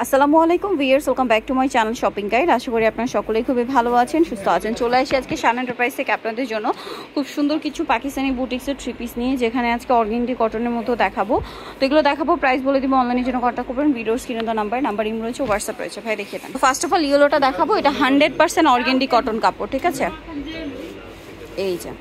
আসসালামু আলাইকুম viewers, welcome back to my channel shopping guide. আশা করি আপনারা সকলেই খুবই ভালো আছেন, সুস্থ আছেন। চলে আসি আজকে শান এন্টারপ্রাইজ থেকে আপনাদের জন্য খুব সুন্দর কিছু পাকিস্তানি বুটিক্সের থ্রি পিস নিয়ে, যেখানে আজকে অর্গেন্ডি কটনের মতো দেখাবো। তো এগুলো দেখাবো, প্রাইস বলে দিব, অনলাইনের জন্য কন্ট্যাক্ট করবেন। ভিডিওর স্ক্রিনে দেওয়া নাম্বার ইম রয়েছে, হোয়াটসঅ্যাপ রয়েছে, ভাই দেখিয়ে দেন। ফার্স্ট অফ অল ইয়েলোটা দেখাবো, এটা 100% অর্গেন্ডি কটন কাপড়, ঠিক আছে? এই যে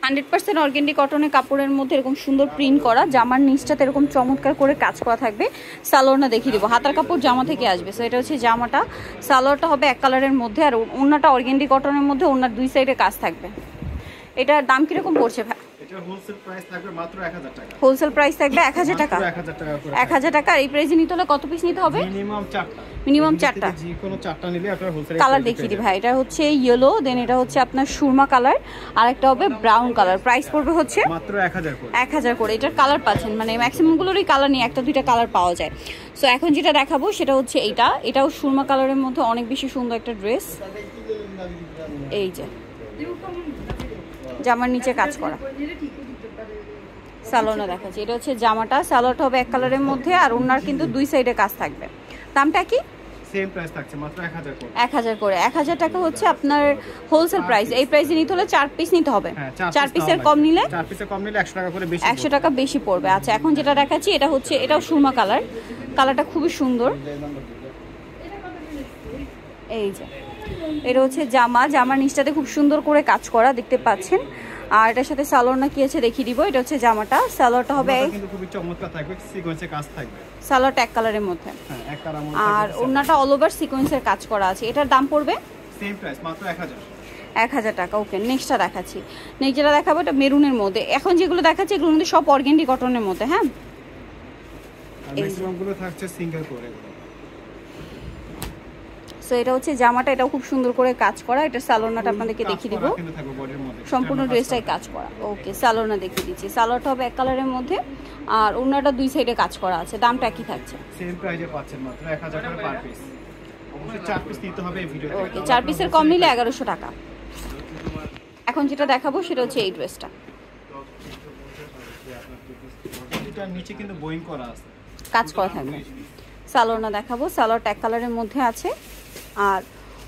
100% অর্গেন্ডি কটনের কাপড়ের মধ্যে এরকম সুন্দর প্রিন্ট করা, জামার নিচটাতে এরকম চমৎকার করে কাজ করা থাকবে। সালোয়ারটা দেখিয়ে দিব, হাতার কাপড় জামা থেকে আসবে। সো এটা হচ্ছে জামাটা, সালোয়ারটা হবে এক কালারের মধ্যে, আর ওড়নাটা অর্গেন্ডি কটনের মধ্যে, ওড়নার দুই সাইডে কাজ থাকবে। এটার দাম কিরকম পড়ছে ভাই? এটা হোলসেল প্রাইস থাকবে মাত্র 1000 টাকা। হোলসেল প্রাইস থাকবে 1000 টাকা। 1000 টাকা। আর এই প্রাইসে নিতে হলে কত পিস নিতে হবে? মিনিমাম 4টা। যে কোনো 4টা নিলে আপনার হোলসেল কালার দেখিয়ে দিই ভাই। এটা হচ্ছে ইয়েলো, দেন এটা হচ্ছে আপনার সুরমা কালার, আর একটা হবে ব্রাউন কালার। প্রাইস পড়বে হচ্ছে মাত্র 1000 করে। 1000 করে। এটার কালার পাচ্ছেন, মানে ম্যাক্সিমাম গুলোরই কালার নেই, একটা দুইটা কালার পাওয়া যায়। সো এখন যেটা দেখাবো সেটা হচ্ছে এটাও সুরমা কালারের মধ্যে অনেক বেশি সুন্দর একটা ড্রেস। এই যে জামার নিচে কাজ করা, সালোয়ারটা দেখাচ্ছি। এটা হচ্ছে জামাটা, সালোয়ারটা হবে এক কালারের মধ্যে, আর ওনার কিন্তু দুই সাইডে কাজ থাকবে। দামটা কি? সেম প্রাইস থাকছে মাত্র 1000 করে। 1000 করে। 1000 টাকা হচ্ছে আপনার হোলসেল প্রাইস। এই প্রাইসে নিতে হলে 4 পিস নিতে হবে। 4 পিসের কম নিলে 4 পিসের কম নিলে 100 টাকা করে বেশি। 100 টাকা বেশি পড়বে। আচ্ছা, এখন যেটা দেখাচ্ছি এটা হচ্ছে, এটাও সুরমা কালার, কালারটা খুবই সুন্দর। এই যে এটা হচ্ছে জামার নিচটাতে খুব সুন্দর করে কাজ করা দেখতে পাচ্ছেন। আর এটার সাথে সালোয়ারটা কি আছে দেখিয়ে দিব। এটা হচ্ছে জামাটা, সালোয়ারটা হবে কিন্তু খুবই চমৎকার থাকবে, সিকোয়েন্সের কাজ থাকবে। সালোয়ারটা এক কালারের মধ্যে, হ্যাঁ এক কালারের মধ্যে। আর ওড়নাটা অল ওভার সিকোয়েন্সের কাজ করা আছে। এটার দাম পড়বে সেম প্রাইস মাত্র 1000 টাকা। ওকে, নেক্সটটা দেখাচ্ছি। নেক্সট যেটা দেখাবো এটা মেরুনের মধ্যে। এখন যেগুলো দেখাচ্ছি এগুলোর মধ্যে সব অর্গেন্ডি কটনের মধ্যে। হ্যাঁ, আর ম্যাক্সিমাম গুলো থাকছে সিঙ্গেল করে। সো এটা হচ্ছে জামাটা, এটাও খুব সুন্দর করে কাজ করা। এটা সালোয়ারটা আপনাদেরকে দেখিয়ে দিব, সম্পূর্ণ ড্রেসটাই কাজ করা। ওকে, সালোয়ারটা দেখিয়ে দিচ্ছি। সালোয়ারটা হবে এক কালারের মধ্যে, আর ওড়নাটা দুই সাইডে কাজ করা আছে। দামটা কি থাকছে? সেম প্রাইসে পাচ্ছেন মাত্র 1000 করে পার পিস। অবশ্যই 4 পিস নিতে হবে এই ভিডিওতে। ওকে, 4 পিসের কম নিলে 1100 টাকা। এখন যেটা দেখাবো সেটা হচ্ছে এই ড্রেসটা, এটার নিচে কিন্তু বোয়িং করা আছে, কাজ করা থাকবে। সালোয়ারটা দেখাবো, সালোয়ারটা এক কালারের মধ্যে আছে, আর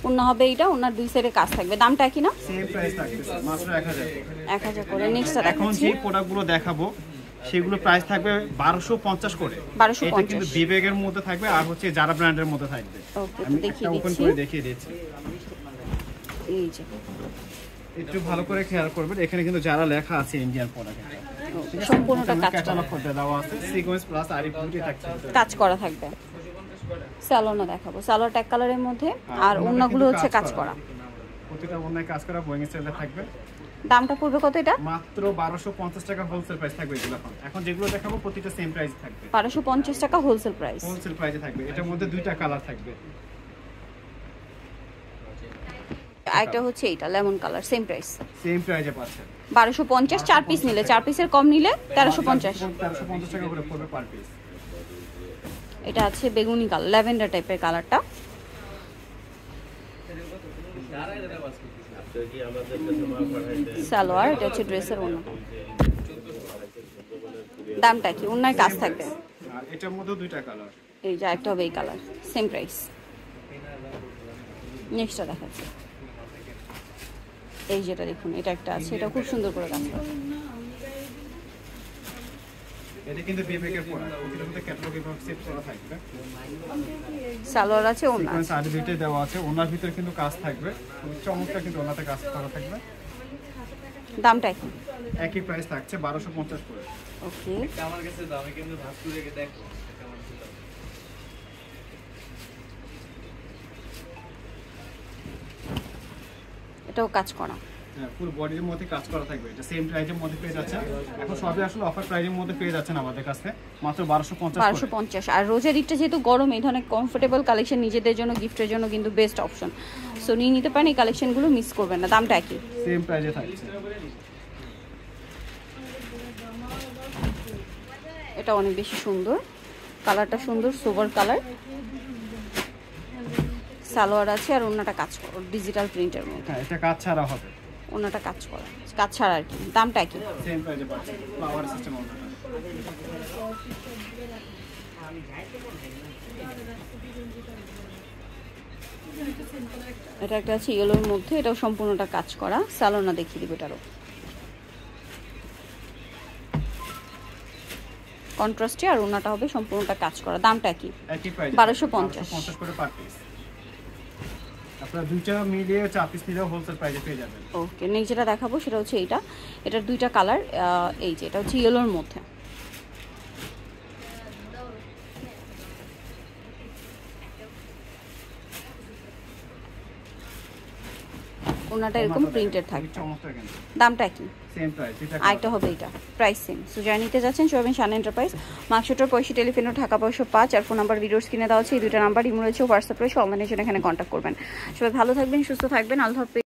ওড়না হবে এইটা, ওড়নার দুই সাইডে কাজ থাকবে। দামটা কি না? সেম প্রাইস থাকবে মাত্র 1000 করে। নেক্সটটা দেখাচ্ছি। এখন যে প্রোডাক্টগুলো দেখাবো সেগুলো প্রাইস থাকবে 1250 করে। 1250। এটা কিন্তু বিবেকের মধ্যে থাকবে, আর হচ্ছে জারা ব্র্যান্ডের মধ্যে থাকবে। ওকে, আমি দেখিয়ে ওপেন দিচ্ছি। করে দেখিয়ে দিচ্ছি। এই যে একটু ভালো করে খেয়াল করবেন, এখানে কিন্তু যারা লেখা আছে ইন্ডিয়ান প্রোডাক্ট, সম্পূর্ণটা কাজ করা, ক্যাটালগ করতে দেওয়া আছে, সিকোয়েন্স প্লাস আরি বিউটি থাকছে, কাজ করা থাকবে। সালোয়ারটা দেখাবো, সালোয়ারটা এক কালারের মধ্যে, আর ওড়নাগুলো হচ্ছে কাজ করা, প্রতিটা ওড়নায় কাজ করা বোয়িং স্টাইলে থাকবে। দামটা পড়বে কত এটা? মাত্র 1250 টাকা হোলসেল প্রাইস থাকবে এগুলো। এখন যেগুলো দেখাবো প্রতিটা সেম প্রাইস থাকবে, 1250 টাকা হোলসেল প্রাইস। হোলসেল প্রাইসে থাকবে। এটার মধ্যে দুইটা কালার থাকবে। আরেকটা হচ্ছে এইটা lemon colour, same price, same প্রাইসে পাচ্ছেন 1250। 4 পিস নিলে, 4 পিসের কম নিলে 1350। 1350 টাকা করে পড়বে পার পিস। এটা আছে বেগুনি কালার, ল্যাভেন্ডার টাইপের কালারটা। সালোয়ার, এটা হচ্ছে ড্রেসের ওড়না। দামটা কি? ওড়নায় কাজ থাকবে। আর এটার মধ্যে দুইটা কালার। এই যে একটা হবে এই কালার, সেম প্রাইস। নেক্সটটা দেখাচ্ছি। এই যেটা দেখুন, এটা একটা আছে, এটা খুব সুন্দর করে কাজ করা। এটা কিন্তু বিবেকের প্রোডাক্ট, ওটার মধ্যে ক্যাটালগ এবং সেট করা থাকবে। সালোয়ার আছে, ওড়না আছে, আর দুইটাই দেওয়া আছে। ওনার ভিতরে কিন্তু কাজ থাকবে, খুব চমৎকার কিন্তু ওনাতে কাজ করা থাকবে। দামটা কি? একই প্রাইস থাকছে 1250 করে। ওকে, আমার কাছে দামে কিন্তু ভাস্কু রেখে দেখো কেমন ছিল। এটাও কাজ করা, হ্যাঁ পুরো বডির মধ্যে কাজ করা থাকবে। এটা সেম প্রাইসের মধ্যে পেয়ে যাচ্ছেন। এখন সবই আসলে অফার প্রাইসের মধ্যে পেয়ে যাচ্ছেন আমাদের কাছে মাত্র 1250 করে। 1250। আর রোজার ঈদটা যেহেতু গরম, এই ধরনের কমফোর্টেবল কালেকশন নিজেদের জন্য, গিফটের জন্য কিন্তু বেস্ট অপশন। সো নিয়ে নিতে পারেন, এই কালেকশনগুলো মিস করবেন না। দামটা কি? সেম প্রাইসে থাকছে। এটা অনেক বেশি সুন্দর, কালারটা সুন্দর, সোবার কালার। সালোয়ার আছে, আর ওড়নাটা কাজ করা ডিজিটাল প্রিন্টের মধ্যে। হ্যাঁ এটা কাজ ছাড়া হবে, ওড়নাটা কাজ করা, কাজ ছাড়া আর কি। দামটা কি? সেম প্রাইসে পাচ্ছেন, ফ্লাওয়ার সিস্টেম ওড়নাটা। এটা একটা আছে ইয়েলোর মধ্যে, এটাও সম্পূর্ণটা কাজ করা, স্যালোনা দেখিয়ে দিব এটারও কন্ট্রাস্টে, আর ওনাটা হবে সম্পূর্ণটা কাজ করা। দামটা কি? 1250 করে পার পিস। আপনারা দুইটা মিলিয়ে 4 পিস নিলেও হোলসেল প্রাইসে পেয়ে যাবেন। ওকে, নেক্সট যেটা দেখাবো সেটা হচ্ছে এইটা, এটার দুইটা কালার, এই যে এটা হচ্ছে ইয়েলোর মধ্যে, ওনাটা এরকম প্রিন্টেড থাকবে। চমৎকার কিন্তু দামটা কি? Same price. আরেকটা হবে এটা, প্রাইস সেম। সো যারা নিতে যাচ্ছেন সবাই শান এন্টারপ্রাইজ, মার্কশটের 85 টেলিফোনের ঢাকা 505, আর ফোন নাম্বার ভিডিওস কিনে দেওয়া হচ্ছে, এই দুটো নাম্বার ইমো রয়েছে, হোয়াটসঅ্যাপ রয়েছে, অনলাইনের জন্য এখানে কন্ট্যাক্ট করবেন। সবাই ভালো থাকবেন, সুস্থ থাকবেন, আল্লাহ হাফেজ।